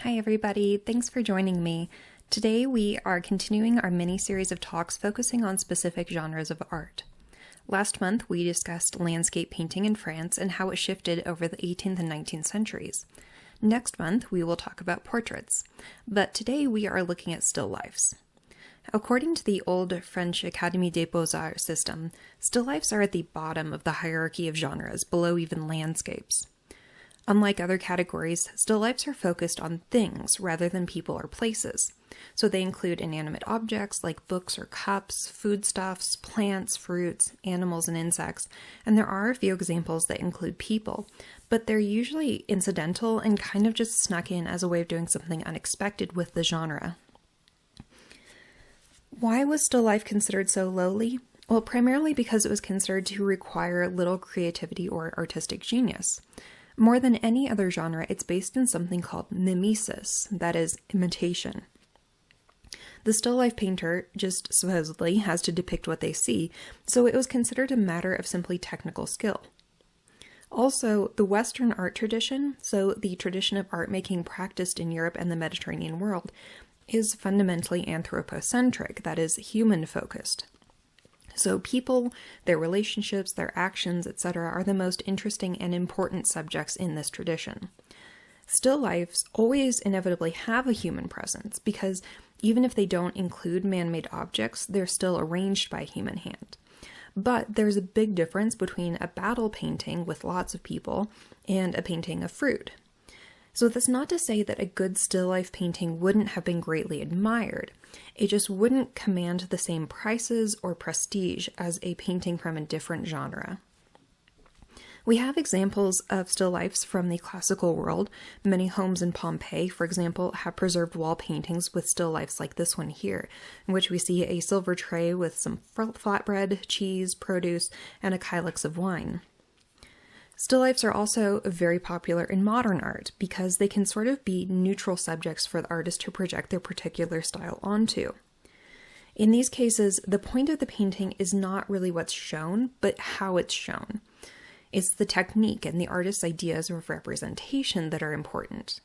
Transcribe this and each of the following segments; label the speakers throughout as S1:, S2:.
S1: Hi everybody, thanks for joining me. Today we are continuing our mini-series of talks focusing on specific genres of art. Last month we discussed landscape painting in France and how it shifted over the 18th and 19th centuries. Next month we will talk about portraits, but today we are looking at still lifes. According to the old French Académie des Beaux-Arts system, still lifes are at the bottom of the hierarchy of genres, below even landscapes. Unlike other categories, still lifes are focused on things rather than people or places. So they include inanimate objects like books or cups, foodstuffs, plants, fruits, animals, and insects, and there are a few examples that include people, but they're usually incidental and kind of just snuck in as a way of doing something unexpected with the genre. Why was still life considered so lowly? Well, primarily because it was considered to require little creativity or artistic genius. More than any other genre, it's based in something called mimesis, that is, imitation. The still life painter just supposedly has to depict what they see, so it was considered a matter of simply technical skill. Also, the Western art tradition, so the tradition of art making practiced in Europe and the Mediterranean world, is fundamentally anthropocentric, that is, human-focused. So people, their relationships, their actions, etc. are the most interesting and important subjects in this tradition. Still lifes always inevitably have a human presence because even if they don't include man-made objects, they're still arranged by a human hand. But there's a big difference between a battle painting with lots of people and a painting of fruit. So that's not to say that a good still life painting wouldn't have been greatly admired. It just wouldn't command the same prices or prestige as a painting from a different genre. We have examples of still lifes from the classical world. Many homes in Pompeii, for example, have preserved wall paintings with still lifes like this one here, in which we see a silver tray with some flatbread, cheese, produce, and a kylix of wine. Still lifes are also very popular in modern art because they can sort of be neutral subjects for the artist to project their particular style onto. In these cases, the point of the painting is not really what's shown, but how it's shown. It's the technique and the artist's ideas of representation that are important.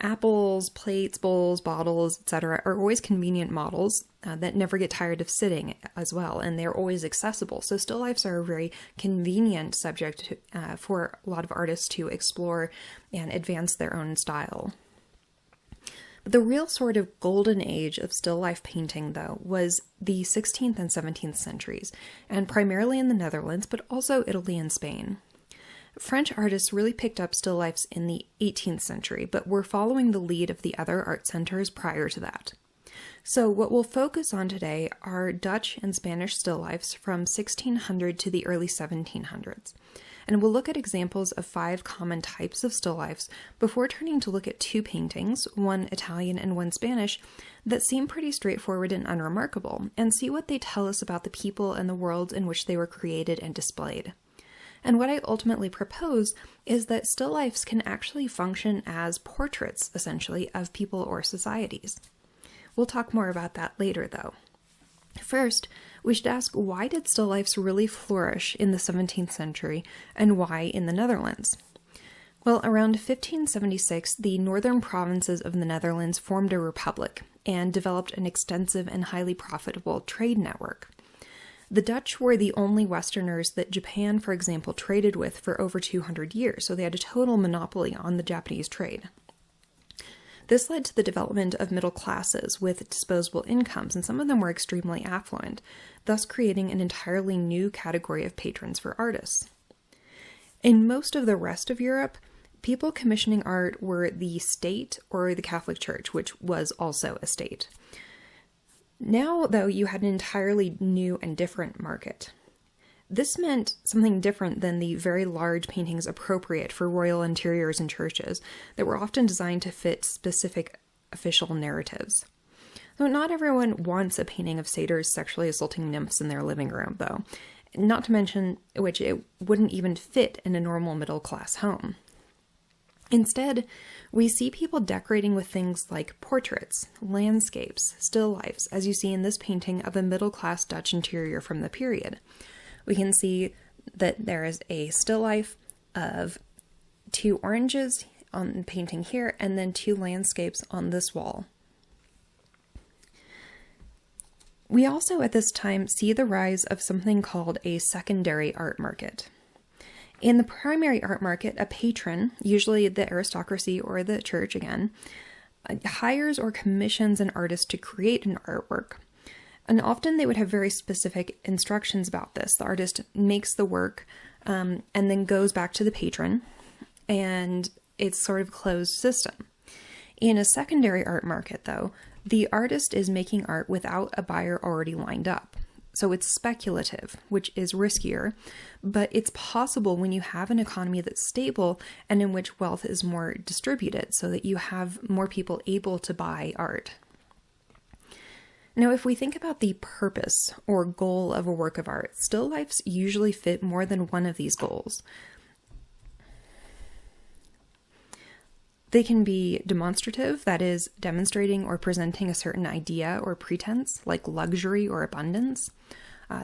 S1: Apples, plates, bowls, bottles, etc. are always convenient models that never get tired of sitting as well, and they're always accessible. So still lifes are a very convenient subject for a lot of artists to explore and advance their own style. But the real sort of golden age of still life painting, though, was the 16th and 17th centuries, and primarily in the Netherlands, but also Italy and Spain. French artists really picked up still lifes in the 18th century, but were following the lead of the other art centers prior to that. So what we'll focus on today are Dutch and Spanish still lifes from 1600 to the early 1700s. And we'll look at examples of 5 common types of still lifes before turning to look at 2 paintings, one Italian and one Spanish, that seem pretty straightforward and unremarkable, and see what they tell us about the people and the world in which they were created and displayed. And what I ultimately propose is that still lifes can actually function as portraits, essentially, of people or societies. We'll talk more about that later, though. First, we should ask, why did still lifes really flourish in the 17th century, and why in the Netherlands? Well, around 1576, the northern provinces of the Netherlands formed a republic and developed an extensive and highly profitable trade network. The Dutch were the only Westerners that Japan, for example, traded with for over 200 years, so they had a total monopoly on the Japanese trade. This led to the development of middle classes with disposable incomes, and some of them were extremely affluent, thus creating an entirely new category of patrons for artists. In most of the rest of Europe, people commissioning art were the state or the Catholic Church, which was also a state. Now, though, you had an entirely new and different market. This meant something different than the very large paintings appropriate for royal interiors and churches that were often designed to fit specific official narratives. So not everyone wants a painting of satyrs sexually assaulting nymphs in their living room, though, not to mention which it wouldn't even fit in a normal middle-class home. Instead, we see people decorating with things like portraits, landscapes, still lifes, as you see in this painting of a middle-class Dutch interior from the period. We can see that there is a still life of 2 oranges on the painting here, and then 2 landscapes on this wall. We also at this time see the rise of something called a secondary art market. In the primary art market, a patron, usually the aristocracy or the church again, hires or commissions an artist to create an artwork. And often they would have very specific instructions about this. The artist makes the work and then goes back to the patron, and it's sort of a closed system. In a secondary art market, though, the artist is making art without a buyer already lined up. So it's speculative, which is riskier, but it's possible when you have an economy that's stable and in which wealth is more distributed so that you have more people able to buy art. Now, if we think about the purpose or goal of a work of art, still lifes usually fit more than one of these goals. They can be demonstrative, that is, demonstrating or presenting a certain idea or pretense, like luxury or abundance.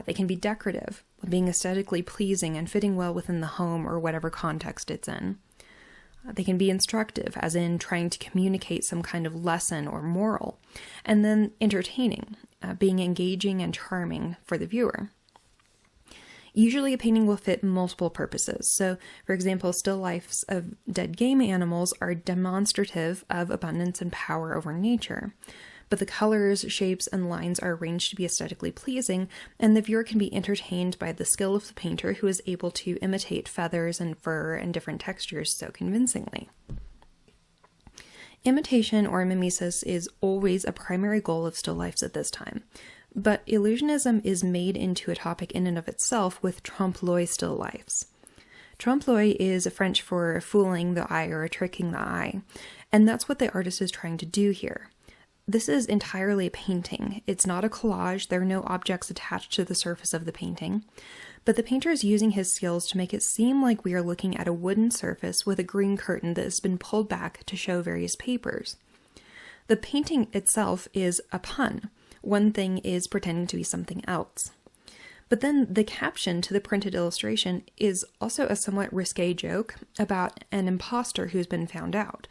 S1: They can be decorative, being aesthetically pleasing and fitting well within the home or whatever context it's in. They can be instructive, as in trying to communicate some kind of lesson or moral. And then entertaining, being engaging and charming for the viewer. Usually a painting will fit multiple purposes. So, for example, still lifes of dead game animals are demonstrative of abundance and power over nature. But the colors, shapes, and lines are arranged to be aesthetically pleasing, and the viewer can be entertained by the skill of the painter who is able to imitate feathers and fur and different textures so convincingly. Imitation or mimesis is always a primary goal of still lifes at this time. But illusionism is made into a topic in and of itself with trompe-l'oeil still lifes. Trompe-l'oeil is French for fooling the eye or tricking the eye, and that's what the artist is trying to do here. This is entirely a painting. It's not a collage. There are no objects attached to the surface of the painting, but the painter is using his skills to make it seem like we are looking at a wooden surface with a green curtain that has been pulled back to show various papers. The painting itself is a pun. One thing is pretending to be something else. But then the caption to the printed illustration is also a somewhat risque joke about an imposter who's been found out,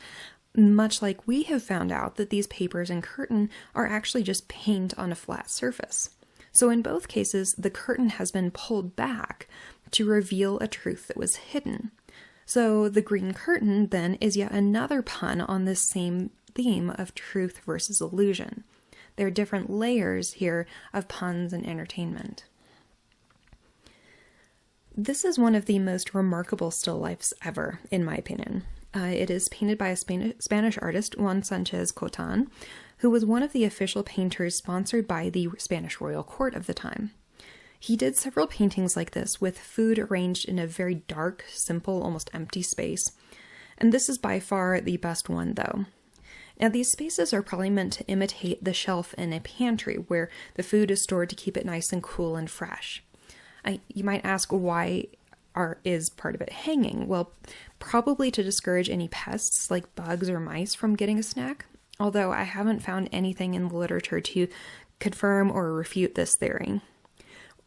S1: much like we have found out that these papers and curtain are actually just paint on a flat surface. So in both cases, the curtain has been pulled back to reveal a truth that was hidden. So the green curtain then is yet another pun on this same theme of truth versus illusion. There are different layers here of puns and entertainment. This is one of the most remarkable still lifes ever, in my opinion. It is painted by a Spanish artist, Juan Sanchez Cotan, who was one of the official painters sponsored by the Spanish royal court of the time. He did several paintings like this with food arranged in a very dark, simple, almost empty space. And this is by far the best one, though. Now, these spaces are probably meant to imitate the shelf in a pantry where the food is stored to keep it nice and cool and fresh. You might ask why is part of it hanging? Well, probably to discourage any pests like bugs or mice from getting a snack, although I haven't found anything in the literature to confirm or refute this theory.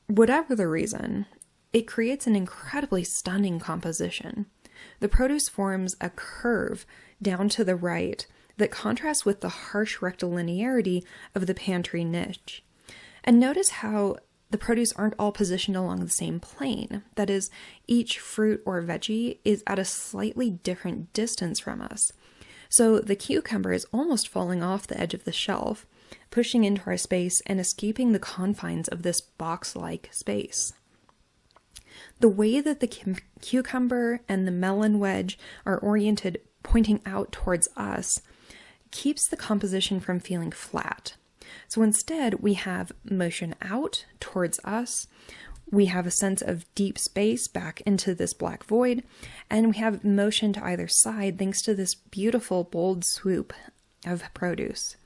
S1: Whatever the reason, it creates an incredibly stunning composition. The produce forms a curve down to the right that contrasts with the harsh rectilinearity of the pantry niche. And notice how the produce aren't all positioned along the same plane. That is, each fruit or veggie is at a slightly different distance from us. So the cucumber is almost falling off the edge of the shelf, pushing into our space and escaping the confines of this box-like space. The way that the cucumber and the melon wedge are oriented pointing out towards us keeps the composition from feeling flat. So instead, we have motion out towards us, we have a sense of deep space back into this black void, and we have motion to either side thanks to this beautiful, bold swoop of produce.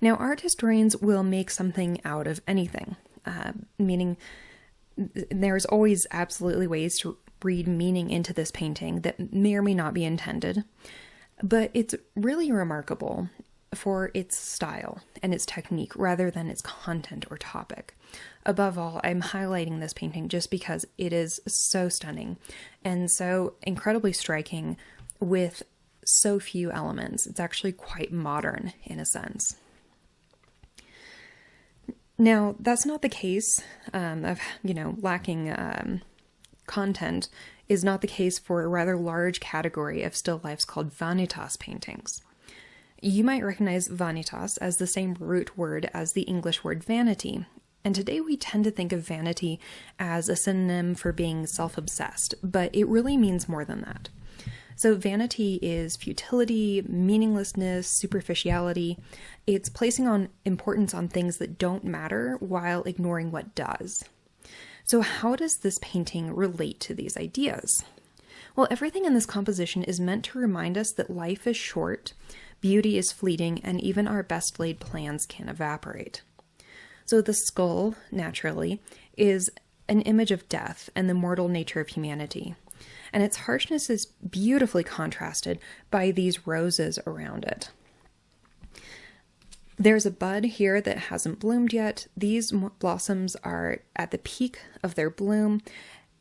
S1: Now, art historians will make something out of anything, meaning there's always absolutely ways to read meaning into this painting that may or may not be intended, but it's really remarkable for its style and its technique rather than its content or topic. Above all, I'm highlighting this painting just because it is so stunning and so incredibly striking with so few elements. It's actually quite modern in a sense. Now, that's not the case of, lacking content is not the case for a rather large category of still lifes called vanitas paintings. You might recognize vanitas as the same root word as the English word vanity, and today we tend to think of vanity as a synonym for being self-obsessed, but it really means more than that. So vanity is futility, meaninglessness, superficiality. It's placing on importance on things that don't matter while ignoring what does. So how does this painting relate to these ideas? Well, everything in this composition is meant to remind us that life is short, beauty is fleeting, and even our best laid plans can evaporate. So the skull, naturally, is an image of death and the mortal nature of humanity. And its harshness is beautifully contrasted by these roses around it. There's a bud here that hasn't bloomed yet. These blossoms are at the peak of their bloom.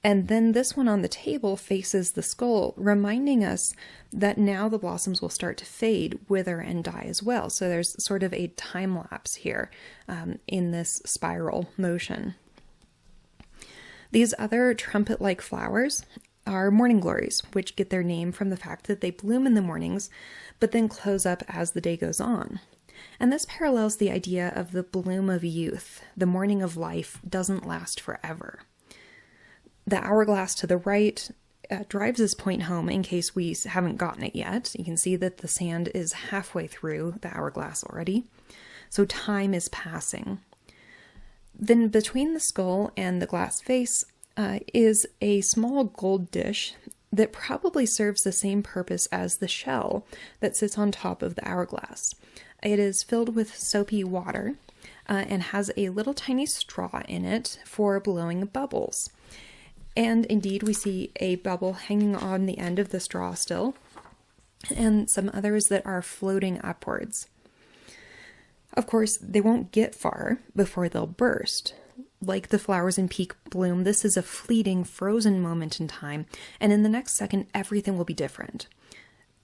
S1: And then this one on the table faces the skull, reminding us that now the blossoms will start to fade, wither, and die as well. So there's sort of a time lapse here in this spiral motion. These other trumpet-like flowers are morning glories, which get their name from the fact that they bloom in the mornings, but then close up as the day goes on. And this parallels the idea of the bloom of youth. The morning of life doesn't last forever. The hourglass to the right drives this point home in case we haven't gotten it yet. You can see that the sand is halfway through the hourglass already. So time is passing. Then between the skull and the glass face is a small gold dish that probably serves the same purpose as the shell that sits on top of the hourglass. It is filled with soapy water and has a little tiny straw in it for blowing bubbles. And indeed, we see a bubble hanging on the end of the straw still, and some others that are floating upwards. Of course, they won't get far before they'll burst. Like the flowers in peak bloom, this is a fleeting, frozen moment in time, and in the next second, everything will be different.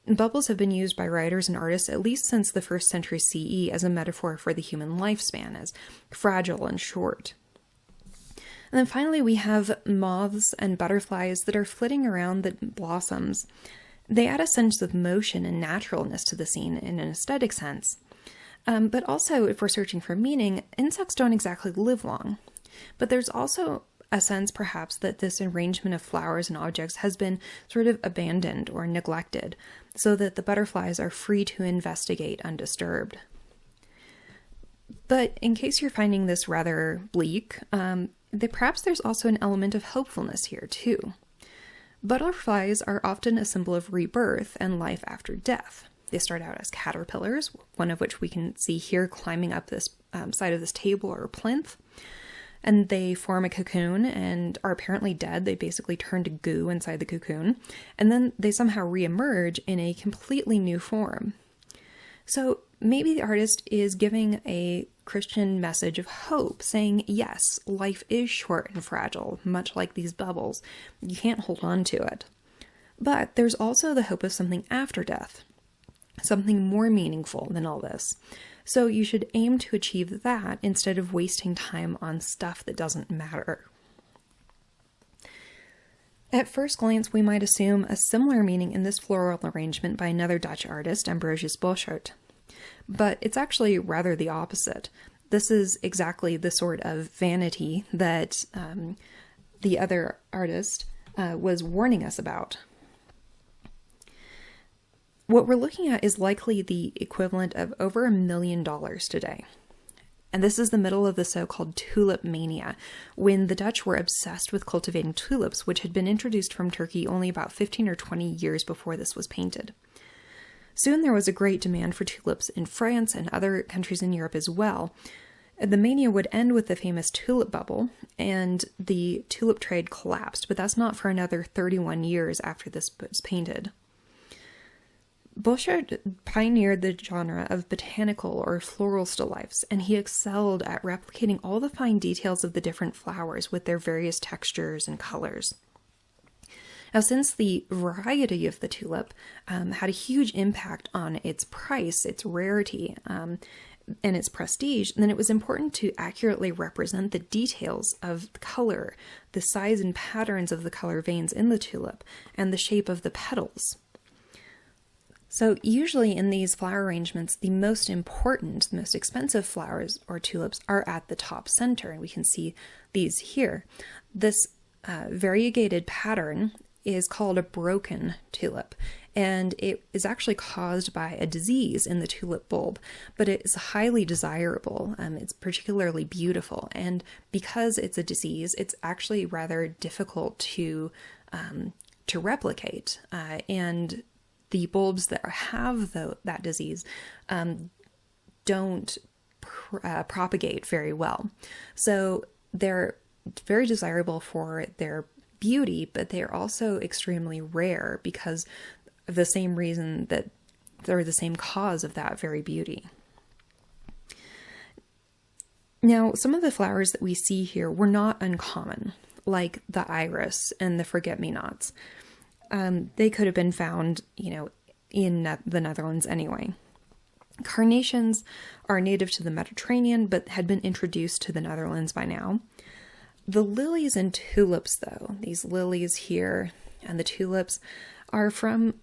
S1: Bubbles have been used by writers and artists at least since the 1st century CE as a metaphor for the human lifespan, as fragile and short. And then finally, we have moths and butterflies that are flitting around the blossoms. They add a sense of motion and naturalness to the scene in an aesthetic sense. But also, if we're searching for meaning, insects don't exactly live long. But there's also a sense, perhaps, that this arrangement of flowers and objects has been sort of abandoned or neglected, so that the butterflies are free to investigate undisturbed. But in case you're finding this rather bleak, perhaps there's also an element of hopefulness here, too. Butterflies are often a symbol of rebirth and life after death. They start out as caterpillars, one of which we can see here climbing up this side of this table or plinth. And they form a cocoon and are apparently dead. They basically turn to goo inside the cocoon. And then they somehow reemerge in a completely new form. So maybe the artist is giving a Christian message of hope, saying, yes, life is short and fragile, much like these bubbles. You can't hold on to it. But there's also the hope of something after death, something more meaningful than all this. So you should aim to achieve that instead of wasting time on stuff that doesn't matter. At first glance, we might assume a similar meaning in this floral arrangement by another Dutch artist, Ambrosius Bosschaert. But it's actually rather the opposite. This is exactly the sort of vanity that the other artist was warning us about. What we're looking at is likely the equivalent of over $1 million today. And this is the middle of the so-called tulip mania, when the Dutch were obsessed with cultivating tulips, which had been introduced from Turkey only about 15 or 20 years before this was painted. Soon there was a great demand for tulips in France and other countries in Europe as well. The mania would end with the famous tulip bubble, and the tulip trade collapsed, but that's not for another 31 years after this was painted. Bosschaert pioneered the genre of botanical or floral still lifes, and he excelled at replicating all the fine details of the different flowers with their various textures and colors. Now, since the variety of the tulip had a huge impact on its price, its rarity, and its prestige, then it was important to accurately represent the details of the color, the size and patterns of the color veins in the tulip, and the shape of the petals. So usually in these flower arrangements, the most important, the most expensive flowers or tulips are at the top center, and we can see these here. This variegated pattern is called a broken tulip, and it is actually caused by a disease in the tulip bulb, but it is highly desirable. It's particularly beautiful, and because it's a disease, it's actually rather difficult to replicate, and the bulbs that have that disease don't propagate very well. So they're very desirable for their beauty, but they are also extremely rare because of the same reason that they're the same cause of that very beauty. Now, some of the flowers that we see here were not uncommon, like the iris and the forget-me-nots. They could have been found, in the Netherlands anyway. Carnations are native to the Mediterranean, but had been introduced to the Netherlands by now. The lilies and tulips, though, these lilies here and the tulips, are from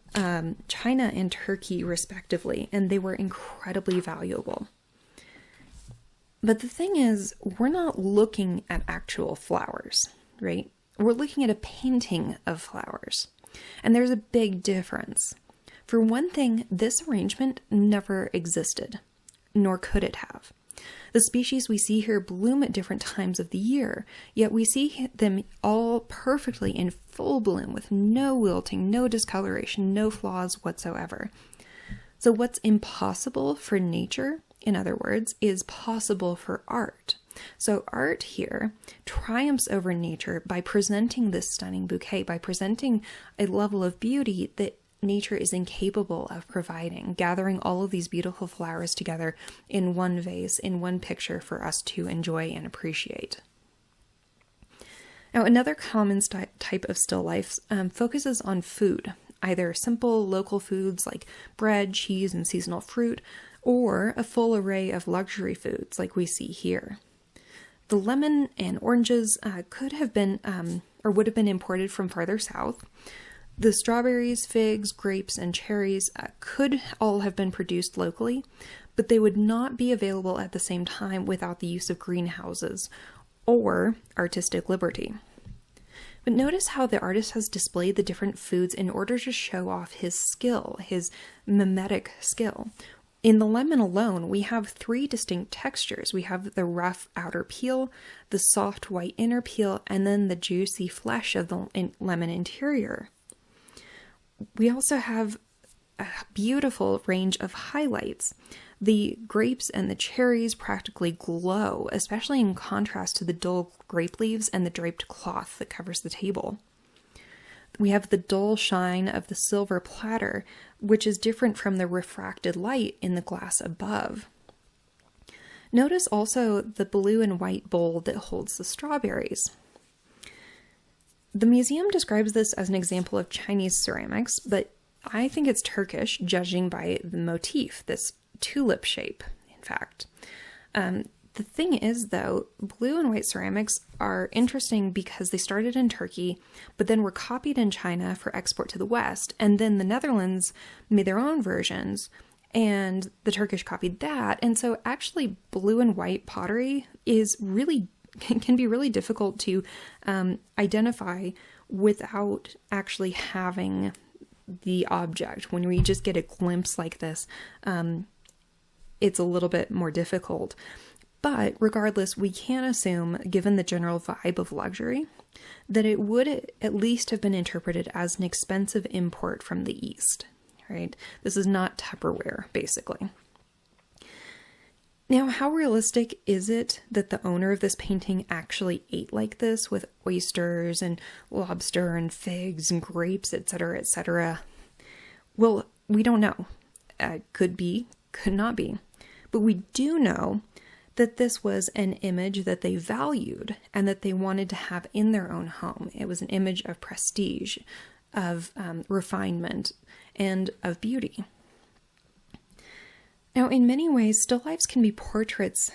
S1: China and Turkey, respectively, and they were incredibly valuable. But the thing is, we're not looking at actual flowers, right? We're looking at a painting of flowers. And there's a big difference. For one thing, this arrangement never existed, nor could it have. The species we see here bloom at different times of the year, yet we see them all perfectly in full bloom with no wilting, no discoloration, no flaws whatsoever. So what's impossible for nature, in other words, is possible for art. So art here triumphs over nature by presenting this stunning bouquet, by presenting a level of beauty that nature is incapable of providing, gathering all of these beautiful flowers together in one vase, in one picture for us to enjoy and appreciate. Now, another common type of still life focuses on food, either simple local foods like bread, cheese, and seasonal fruit, or a full array of luxury foods like we see here. The lemon and oranges could have been, or would have been imported from farther south. The strawberries, figs, grapes, and cherries could all have been produced locally, but they would not be available at the same time without the use of greenhouses or artistic liberty. But notice how the artist has displayed the different foods in order to show off his skill, his mimetic skill. In the lemon alone, we have 3 distinct textures. We have the rough outer peel, the soft white inner peel, and then the juicy flesh of the lemon interior. We also have a beautiful range of highlights. The grapes and the cherries practically glow, especially in contrast to the dull grape leaves and the draped cloth that covers the table. We have the dull shine of the silver platter, which is different from the refracted light in the glass above. Notice also the blue and white bowl that holds the strawberries. The museum describes this as an example of Chinese ceramics, but I think it's Turkish, judging by the motif, this tulip shape, in fact. The thing is, though, blue and white ceramics are interesting because they started in Turkey, but then were copied in China for export to the West, and then the Netherlands made their own versions, and the Turkish copied that, and so actually blue and white pottery can be really difficult to identify without actually having the object. When we just get a glimpse like this, it's a little bit more difficult. But regardless, we can assume, given the general vibe of luxury, that it would at least have been interpreted as an expensive import from the East, right? This is not Tupperware, basically. Now, how realistic is it that the owner of this painting actually ate like this with oysters and lobster and figs and grapes, etc., etc.? Well, we don't know. Could be, could not be. But we do know that this was an image that they valued and that they wanted to have in their own home. It was an image of prestige, of refinement and of beauty. Now, in many ways, still lifes can be portraits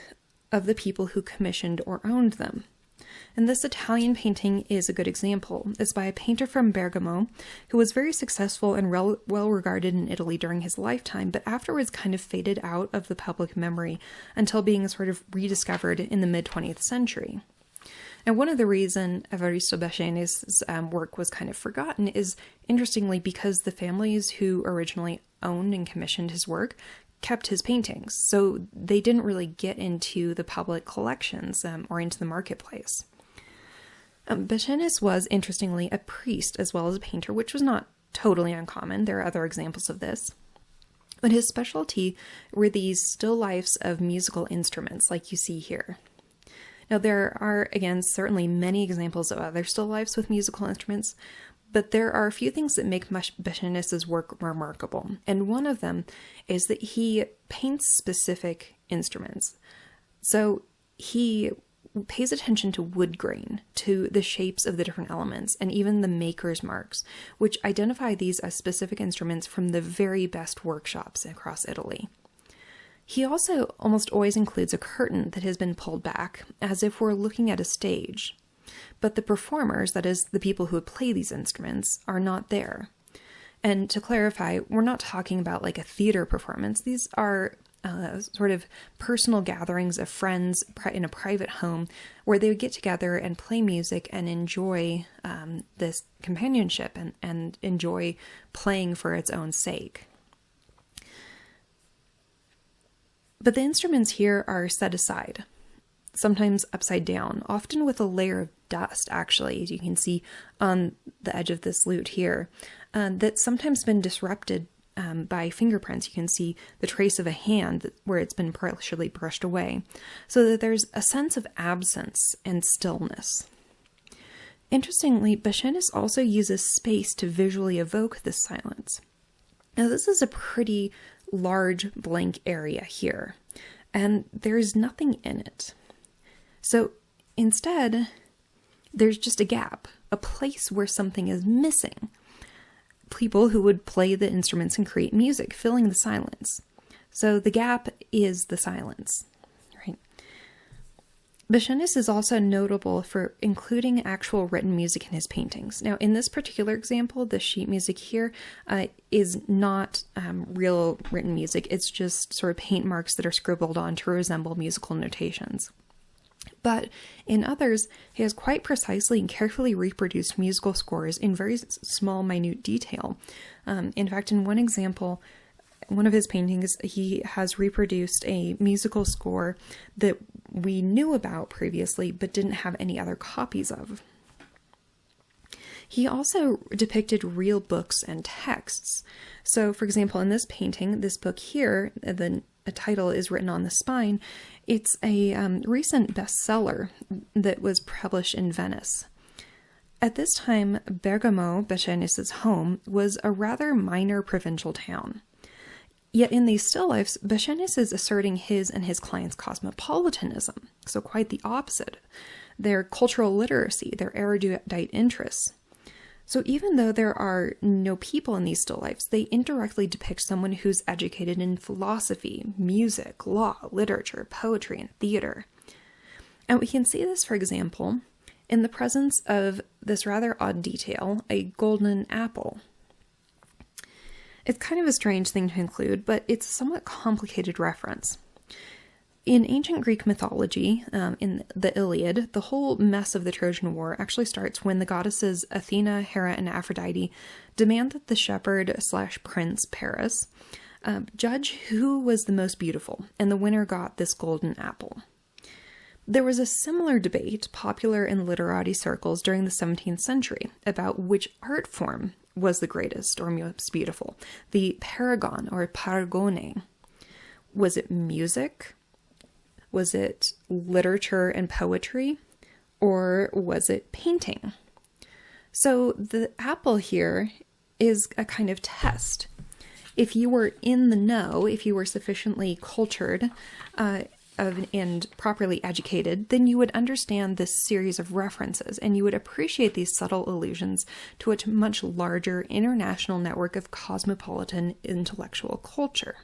S1: of the people who commissioned or owned them. And this Italian painting is a good example. It's by a painter from Bergamo who was very successful and well regarded in Italy during his lifetime, but afterwards kind of faded out of the public memory until being sort of rediscovered in the mid-20th century. And one of the reasons Evaristo Bashenis' work was kind of forgotten is, interestingly, because the families who originally owned and commissioned his work kept his paintings, so they didn't really get into the public collections or into the marketplace. Bashenis was, interestingly, a priest as well as a painter, which was not totally uncommon. There are other examples of this. But his specialty were these still lifes of musical instruments, like you see here. Now, there are, again, certainly many examples of other still lifes with musical instruments, but there are a few things that make Bashenis' work remarkable. And one of them is that he paints specific instruments. So he pays attention to wood grain, to the shapes of the different elements, and even the maker's marks, which identify these as specific instruments from the very best workshops across Italy. He also almost always includes a curtain that has been pulled back, as if we're looking at a stage. But the performers, that is, the people who play these instruments, are not there. And to clarify, we're not talking about like a theater performance. These are sort of personal gatherings of friends in a private home where they would get together and play music and enjoy this companionship and enjoy playing for its own sake. But the instruments here are set aside, sometimes upside down, often with a layer of dust, actually, as you can see on the edge of this lute here, that's sometimes been disrupted by fingerprints. You can see the trace of a hand where it's been partially brushed away, so that there's a sense of absence and stillness. Interestingly, Bashenis also uses space to visually evoke this silence. Now, this is a pretty large blank area here, and there's nothing in it. So instead, there's just a gap, a place where something is missing. People who would play the instruments and create music, filling the silence. So the gap is the silence, right? Bashenis is also notable for including actual written music in his paintings. Now, in this particular example, the sheet music here is not real written music. It's just sort of paint marks that are scribbled on to resemble musical notations. But in others, he has quite precisely and carefully reproduced musical scores in very small, minute detail. In fact, in one example, one of his paintings, he has reproduced a musical score that we knew about previously, but didn't have any other copies of. He also depicted real books and texts. So, for example, in this painting, this book here, the title is written on the spine. It's a recent bestseller that was published in Venice. At this time, Bergamo, Bashenis' home, was a rather minor provincial town. Yet in these still lifes, Bashenis is asserting his and his clients' cosmopolitanism, so quite the opposite. Their cultural literacy, their erudite interests. So even though there are no people in these still lifes, they indirectly depict someone who's educated in philosophy, music, law, literature, poetry, and theater. And we can see this, for example, in the presence of this rather odd detail, a golden apple. It's kind of a strange thing to include, but it's a somewhat complicated reference. In ancient Greek mythology, in the Iliad, the whole mess of the Trojan War actually starts when the goddesses Athena, Hera, and Aphrodite demand that the shepherd/prince Paris judge who was the most beautiful, and the winner got this golden apple. There was a similar debate popular in literati circles during the 17th century about which art form was the greatest or most beautiful, the paragon or paragone. Was it music? Was it literature and poetry, or was it painting? So the apple here is a kind of test. If you were in the know, if you were sufficiently cultured, and properly educated, then you would understand this series of references and you would appreciate these subtle allusions to a much larger international network of cosmopolitan intellectual culture.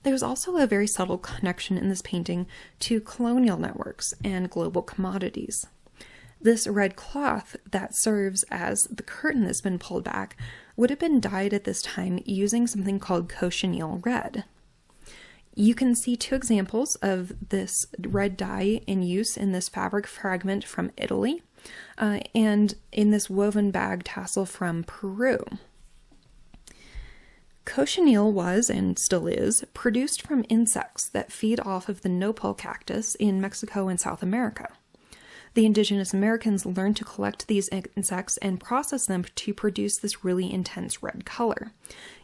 S1: There's also a very subtle connection in this painting to colonial networks and global commodities. This red cloth that serves as the curtain that's been pulled back would have been dyed at this time using something called cochineal red. You can see two examples of this red dye in use in this fabric fragment from Italy and in this woven bag tassel from Peru. Cochineal was, and still is, produced from insects that feed off of the nopal cactus in Mexico and South America. The indigenous Americans learned to collect these insects and process them to produce this really intense red color.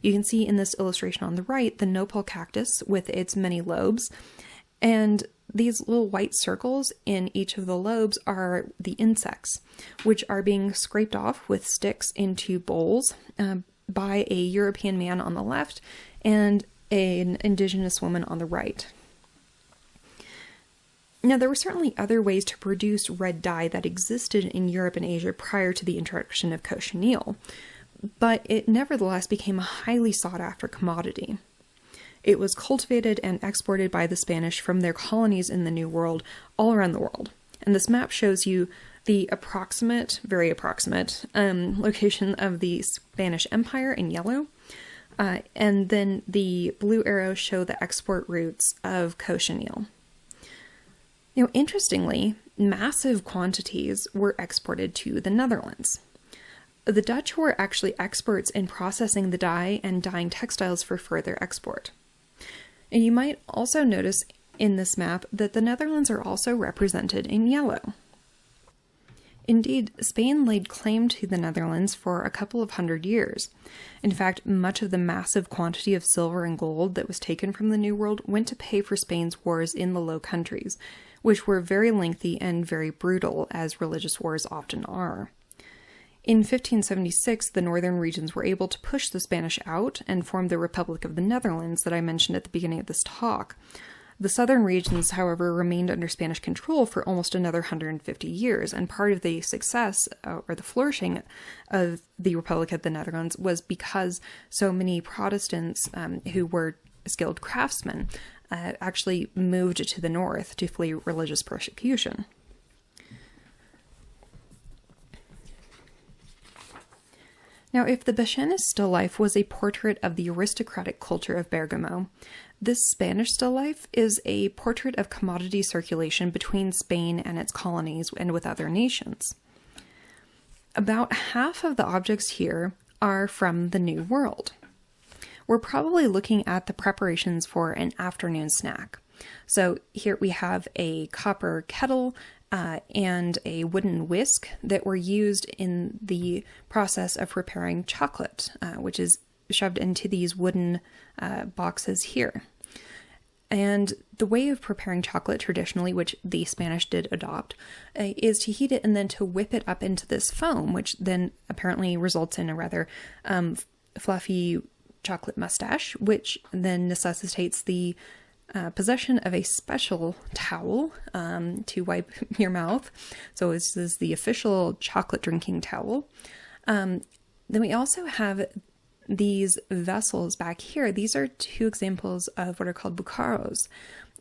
S1: You can see in this illustration on the right the nopal cactus with its many lobes, and these little white circles in each of the lobes are the insects, which are being scraped off with sticks into bowls by a European man on the left and an indigenous woman on the right. Now, there were certainly other ways to produce red dye that existed in Europe and Asia prior to the introduction of cochineal, but it nevertheless became a highly sought-after commodity. It was cultivated and exported by the Spanish from their colonies in the New World all around the world. And this map shows you the very approximate, location of the Spanish Empire in yellow, and then the blue arrows show the export routes of cochineal. Interestingly, massive quantities were exported to the Netherlands. The Dutch were actually experts in processing the dye and dyeing textiles for further export. And you might also notice in this map that the Netherlands are also represented in yellow. Indeed, Spain laid claim to the Netherlands for a couple of hundred years. In fact, much of the massive quantity of silver and gold that was taken from the New World went to pay for Spain's wars in the Low Countries, which were very lengthy and very brutal, as religious wars often are. In 1576, the northern regions were able to push the Spanish out and form the Republic of the Netherlands that I mentioned at the beginning of this talk. The southern regions, however, remained under Spanish control for almost another 150 years, and part of the success or the flourishing of the Republic of the Netherlands was because so many Protestants who were skilled craftsmen actually moved to the north to flee religious persecution. Now, if the Bacchanes still life was a portrait of the aristocratic culture of Bergamo, this Spanish still life is a portrait of commodity circulation between Spain and its colonies and with other nations. About half of the objects here are from the New World. We're probably looking at the preparations for an afternoon snack. So here we have a copper kettle and a wooden whisk that were used in the process of preparing chocolate, which is shoved into these wooden boxes here. And the way of preparing chocolate traditionally, which the Spanish did adopt, is to heat it and then to whip it up into this foam, which then apparently results in a rather fluffy chocolate mustache, which then necessitates the possession of a special towel to wipe your mouth. So this is the official chocolate drinking towel. Then we also have these vessels back here. These are two examples of what are called bucaros,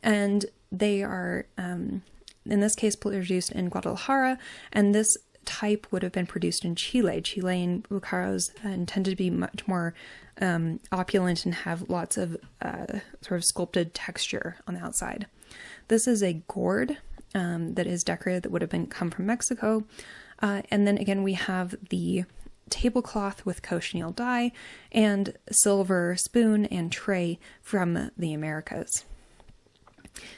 S1: and they are, in this case, produced in Guadalajara, and this type would have been produced in Chile. Chilean bucaros tend to be much more opulent and have lots of sort of sculpted texture on the outside. This is a gourd that is decorated that would have come from Mexico, and then again we have the tablecloth with cochineal dye and silver spoon and tray from the Americas.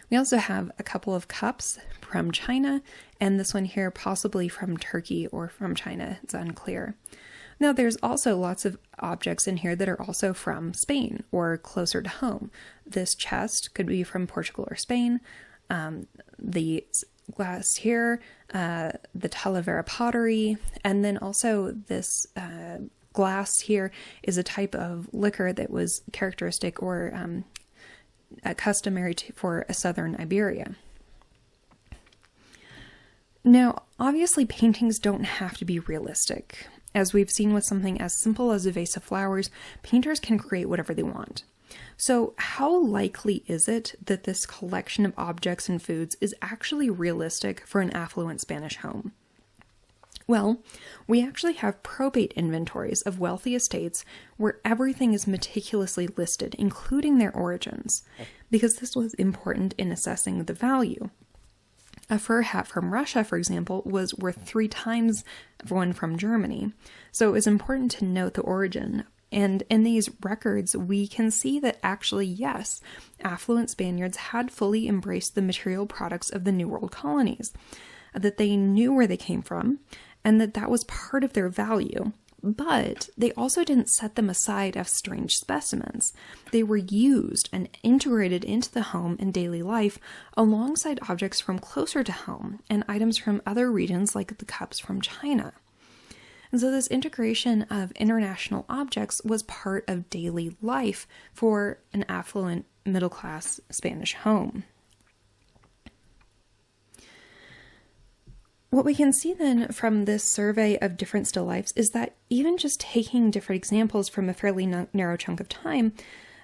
S1: We also have a couple of cups from China, and this one here possibly from Turkey or from China. It's unclear. Now, there's also lots of objects in here that are also from Spain or closer to home. This chest could be from Portugal or Spain. The glass here, the Talavera pottery, and then also this glass here is a type of liquor that was characteristic or customary for southern Iberia. Now, obviously, paintings don't have to be realistic. As we've seen with something as simple as a vase of flowers, painters can create whatever they want. So, how likely is it that this collection of objects and foods is actually realistic for an affluent Spanish home? Well, we actually have probate inventories of wealthy estates where everything is meticulously listed, including their origins, because this was important in assessing the value. A fur hat from Russia, for example, was worth 3 times one from Germany, so it was important to note the origin. And in these records, we can see that actually, yes, affluent Spaniards had fully embraced the material products of the New World colonies, that they knew where they came from, and that was part of their value. But they also didn't set them aside as strange specimens. They were used and integrated into the home and daily life alongside objects from closer to home and items from other regions like the cups from China. And so this integration of international objects was part of daily life for an affluent middle-class Spanish home. What we can see then from this survey of different still lifes is that even just taking different examples from a fairly narrow chunk of time,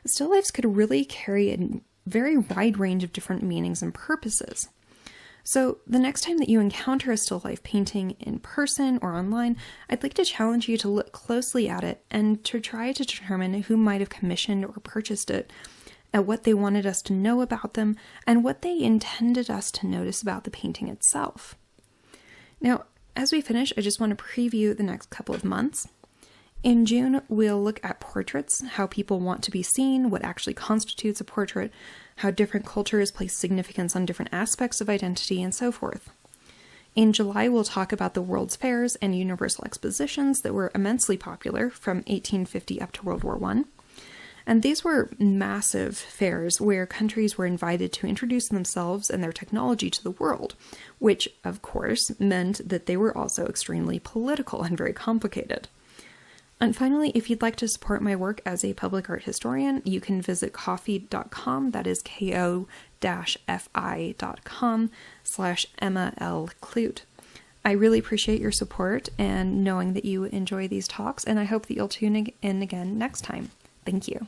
S1: still lifes could really carry a very wide range of different meanings and purposes. So the next time that you encounter a still life painting in person or online, I'd like to challenge you to look closely at it and to try to determine who might have commissioned or purchased it, and what they wanted us to know about them, and what they intended us to notice about the painting itself. Now, as we finish, I just want to preview the next couple of months. In June, we'll look at portraits, how people want to be seen, what actually constitutes a portrait, how different cultures place significance on different aspects of identity, and so forth. In July, we'll talk about the World's Fairs and Universal Expositions that were immensely popular from 1850 up to World War I. And these were massive fairs where countries were invited to introduce themselves and their technology to the world, which, of course, meant that they were also extremely political and very complicated. And finally, if you'd like to support my work as a public art historian, you can visit ko-fi.com, that is ko-fi.com/Emma L. Clute. I really appreciate your support and knowing that you enjoy these talks, and I hope that you'll tune in again next time. Thank you.